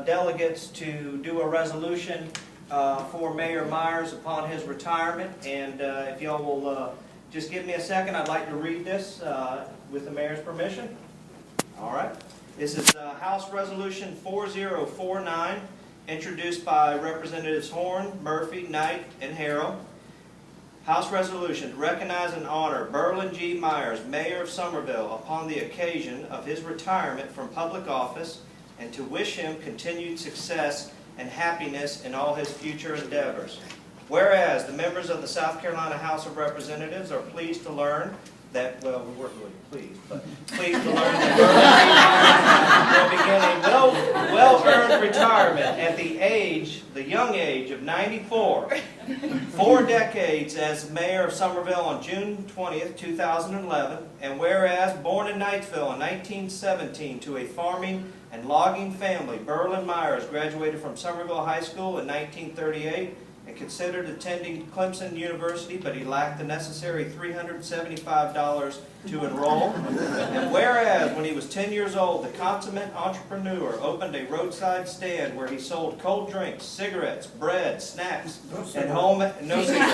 delegates to do a resolution for Mayor Myers upon his retirement. And if y'all will just give me a second, I'd like to read this with the mayor's permission. All right. This is House Resolution 4049, introduced by Representatives Horne, Murphy, Knight, and Harrell. House Resolution to recognize and honor Berlin G. Myers, Mayor of Somerville, upon the occasion of his retirement from public office, and to wish him continued success and happiness in all his future endeavors. Whereas the members of the South Carolina House of Representatives are pleased to learn that, well, we weren't really pleased, but pleased to learn that Berlin G. Myers will begin a well-earned retirement at the young age of 94. 4 decades as mayor of Somerville on June 20th, 2011, and whereas born in Knightsville in 1917 to a farming and logging family, Berlin Myers graduated from Somerville High School in 1938 and considered attending Clemson University, but he lacked the necessary $375 to enroll. And whereas when he was 10 years old, the consummate entrepreneur opened a roadside stand where he sold cold drinks, cigarettes, bread, snacks, and homemade, no cigarettes.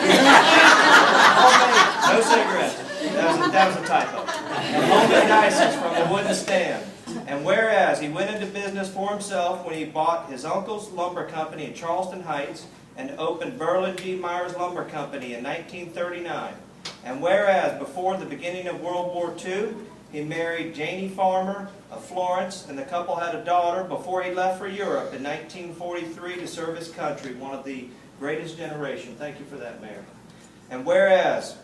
No cigarettes. That was a typo. And homemade ices from the wooden stand. And whereas he went into business for himself when he bought his uncle's lumber company in Charleston Heights and opened Berlin G. Myers Lumber Company in 1939. And whereas before the beginning of World War II, he married Janie Farmer of Florence, and the couple had a daughter before he left for Europe in 1943 to serve his country, one of the greatest generation. Thank you for that, Mayor. And whereas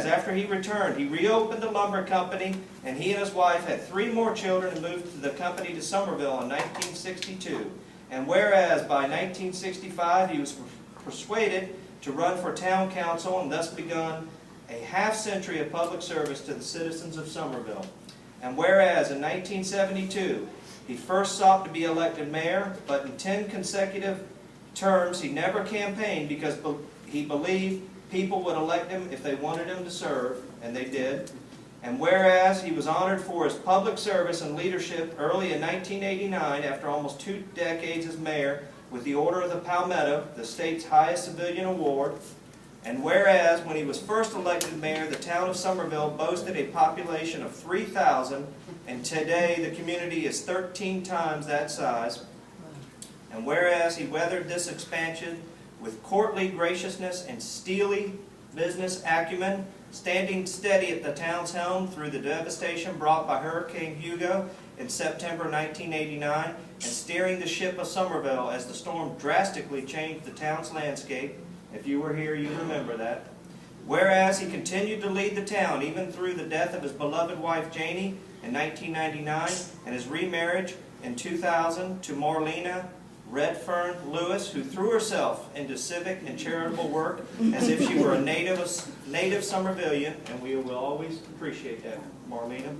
after he returned, he reopened the lumber company, and he and his wife had 3 more children and moved the company to Somerville in 1962. And whereas by 1965 he was persuaded to run for town council and thus begun a half-century of public service to the citizens of Somerville. And whereas in 1972 he first sought to be elected mayor, but in 10 consecutive terms he never campaigned because he believed people would elect him if they wanted him to serve, and they did. And whereas he was honored for his public service and leadership early in 1989, after almost 2 decades as mayor, with the Order of the Palmetto, the state's highest civilian award. And whereas when he was first elected mayor, the town of Somerville boasted a population of 3,000, and today the community is 13 times that size. And whereas he weathered this expansion with courtly graciousness and steely business acumen, standing steady at the town's helm through the devastation brought by Hurricane Hugo in September 1989, and steering the ship of Somerville as the storm drastically changed the town's landscape. If you were here, you remember that. Whereas he continued to lead the town even through the death of his beloved wife Janie in 1999 and his remarriage in 2000 to Marlena Redfern Lewis, who threw herself into civic and charitable work as if she were a native Somervillian, and we will always appreciate that, Marlena.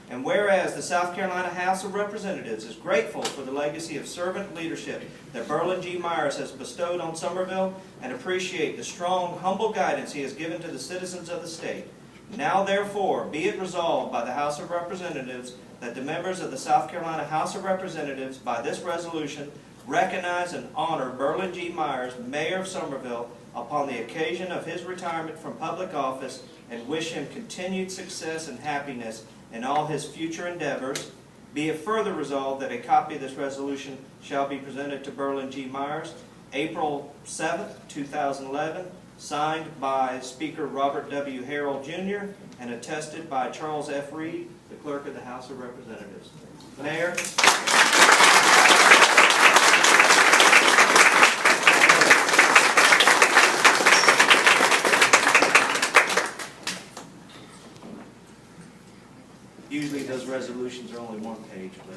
And whereas the South Carolina House of Representatives is grateful for the legacy of servant leadership that Berlin G. Myers has bestowed on Somerville, and appreciate the strong, humble guidance he has given to the citizens of the state. Now therefore, be it resolved by the House of Representatives that the members of the South Carolina House of Representatives, by this resolution, recognize and honor Berlin G. Myers, Mayor of Somerville, upon the occasion of his retirement from public office, and wish him continued success and happiness in all his future endeavors. Be it further resolved that a copy of this resolution shall be presented to Berlin G. Myers, April 7th, 2011, signed by Speaker Robert W. Harrell, Jr., and attested by Charles F. Reed, the Clerk of the House of Representatives. Mayor. Usually those resolutions are only 1 page, but